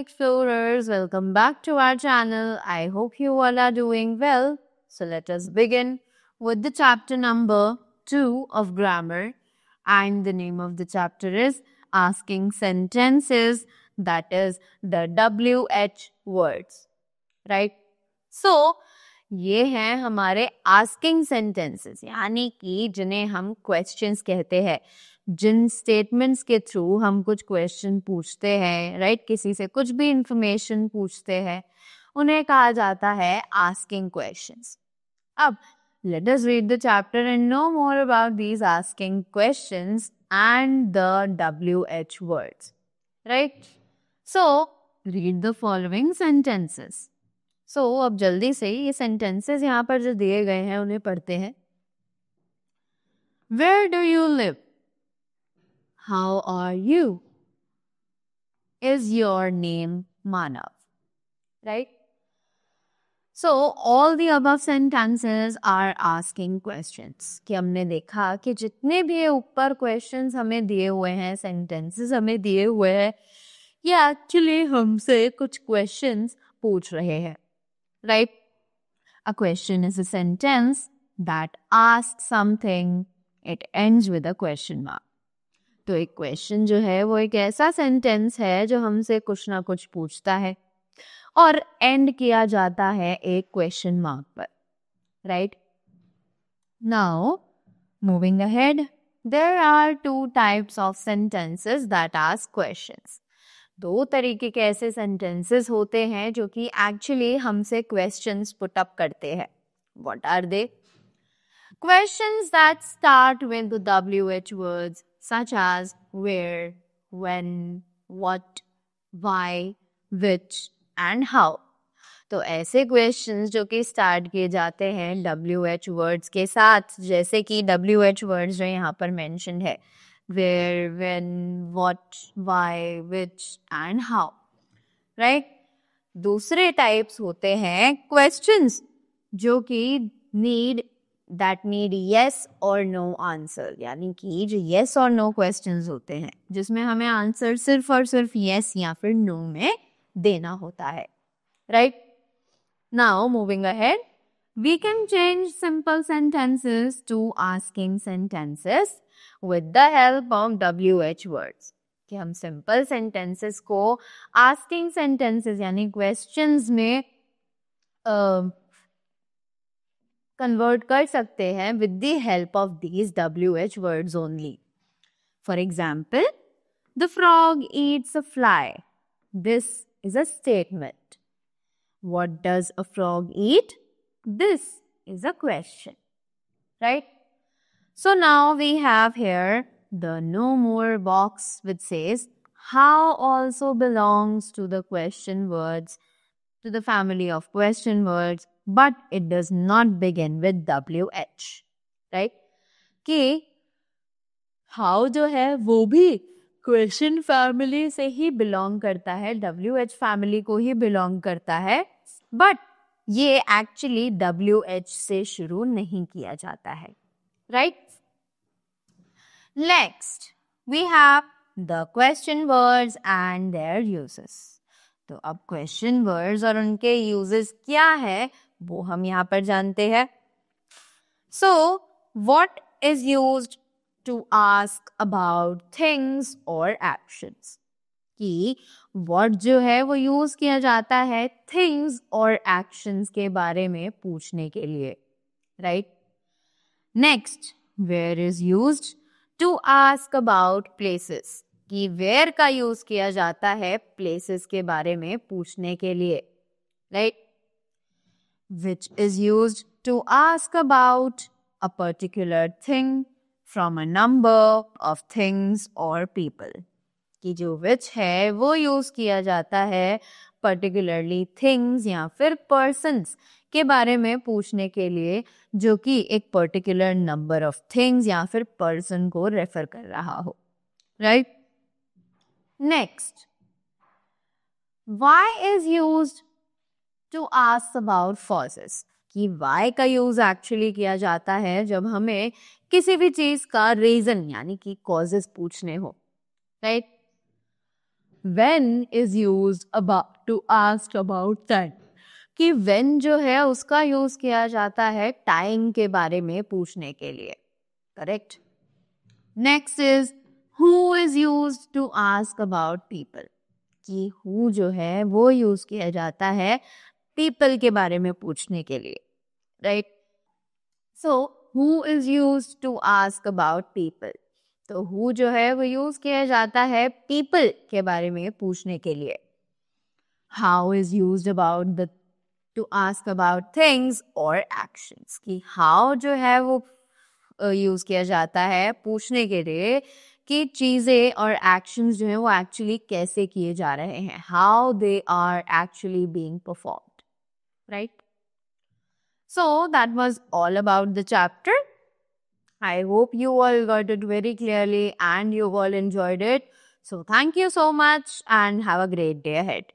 explorers, welcome back to our channel. I hope you all are doing well. So let us begin with the chapter number 2 of grammar, and the name of the chapter is Asking Sentences, that is the WH words, right? So ये हैं हमारे asking sentences, यानी कि जिन्हें हम questions कहते हैं, जिन statements के थ्रू हम कुछ क्वेश्चन पूछते हैं, राइट? किसी से कुछ भी इंफॉर्मेशन पूछते हैं, उन्हें कहा जाता है आस्किंग क्वेश्चंस. अब let us read the chapter and know more about these asking questions and the WH words, right? So read the following sentences. So अब जल्दी से ये sentences यहाँ पर जो दिए गए हैं उन्हें पढ़ते हैं. Where do you live? How are you? Is your name Manav? Right? So all the above sentences are asking questions. कि हमने देखा कि जितने भी ये ऊपर questions हमें दिए हुए हैं, sentences हमें दिए हुए हैं, ये actually हमसे कुछ questions पूछ रहे हैं. Right? A question is a sentence that asks something. It ends with a question mark. तो एक क्वेश्चन जो है वो एक ऐसा सेंटेंस है जो हमसे कुछ ना कुछ पूछता है और एंड किया जाता है एक क्वेश्चन मार्क पर, right? Now moving ahead, there are two types of sentences that ask questions. दो तरीके के ऐसे सेंटेंसेस होते हैं जो कि एक्चुअली हमसे क्वेश्चंस पुट अप करते हैं. What are they? Questions that start with the WH words such as where, when, what, why, which and how. तो ऐसे questions जो कि start किए जाते हैं WH words के साथ, जैसे कि WH words जो यहाँ पर mentioned है, where, when, what, why, which and how, right? दूसरे types होते हैं questions जो कि that need yes or no answer, यानी कि जो yes or no questions होते हैं जिसमें हमें आंसर सिर्फ और सिर्फ yes या फिर no में देना होता है, right? Now moving ahead, we can change simple sentences to asking sentences with the help of WH words. कि हम simple sentences को asking sentences यानी questions में convert कर सकते हैं with the help of these WH words only. For example, the frog eats a fly. This is a statement. What does a frog eat? This is a question, right? So now we have here the no more box which says how also belongs to the question words, to the family of question words, but it does not begin with WH, right? कि how जो है वो भी question family से ही belong करता है, WH family को ही belong करता है, but ये actually WH से शुरू नहीं किया जाता है, right? Next, we have the question words and their uses. तो अब क्वेश्चन वर्ड्स और उनके यूजेस क्या है वो हम यहाँ पर जानते हैं. So what is used to ask about things और एक्शंस. कि व्हाट जो है वो यूज किया जाता है थिंग्स और एक्शंस के बारे में पूछने के लिए, right? Next, where is used to ask about places. कि वेयर का यूज किया जाता है प्लेसेस के बारे में पूछने के लिए, right? Which is used to ask about a particular thing from a number of things और पीपल. कि जो विच है वो यूज किया जाता है पर्टिकुलरली थिंग्स या फिर पर्सन्स के बारे में पूछने के लिए जो कि एक पर्टिकुलर नंबर ऑफ थिंग्स या फिर पर्सन को रेफर कर रहा हो, right? Next, why is used to ask about causes. कि why का यूज एक्चुअली किया जाता है जब हमें किसी भी चीज का रीजन यानी कि causes पूछने हो, right? when is used about to ask about time. कि when जो है उसका यूज किया जाता है टाइम के बारे में पूछने के लिए. Correct. Next is who is used to ask about people. कि who जो है वो यूज किया जाता है people के बारे में पूछने के लिए. Right. So who is used to ask about people. तो who जो है वो यूज किया जाता है people के बारे में पूछने के लिए. How is used about the to ask about things or actions. कि how जो है वो यूज किया जाता है पूछने के लिए कि चीजें और एक्शंस जो है वो एक्चुअली कैसे किए जा रहे हैं. How they are actually being performed. Right? So that was all about the chapter. I hope you all got it very clearly and you all enjoyed it. So thank you so much and have a great day ahead.